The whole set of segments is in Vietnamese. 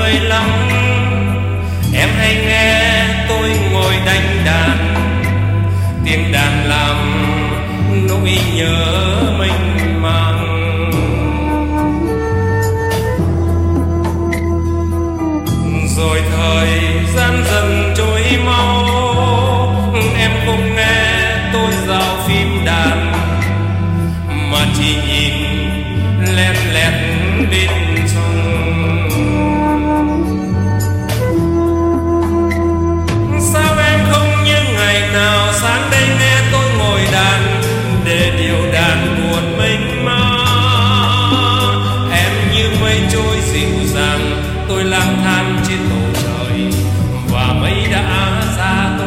15 em hay nghe tôi ngồi đánh đàn, tiếng đàn làm nỗi nhớ mênh mang. Rồi thời gian dần trôi mau, em không nghe tôi dạo phim đàn, mà chỉ nhìn lén lén bên sông. Sao em không như ngày nào sáng đây nghe tôi ngồi đàn, để điều đàn buồn mênh mang. Em như mây trôi dịu dàng, tôi lang thang trên bầu trời và mây đã xa tôi.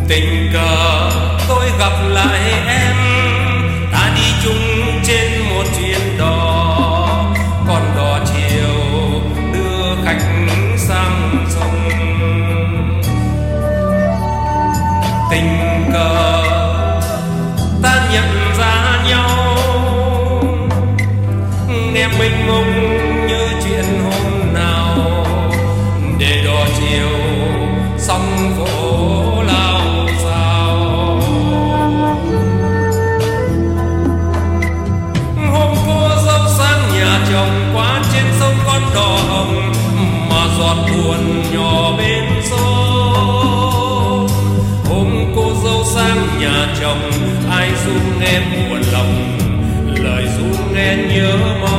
Tình cờ tôi gặp lại em, ta đi chung trên một chuyến đò, con đò chiều đưa khách sang sông. Tình cờ ta nhận ra nhau, em mênh mông như chuyện hôm nào, để đò chiều sóng vỗ lao. Chồng quá trên sông con đò hồng, mà giọt buồn nhỏ bên xô. Hôm cô dâu sang nhà chồng, ai ru nghe buồn lòng, lời ru nghe nhớ mong.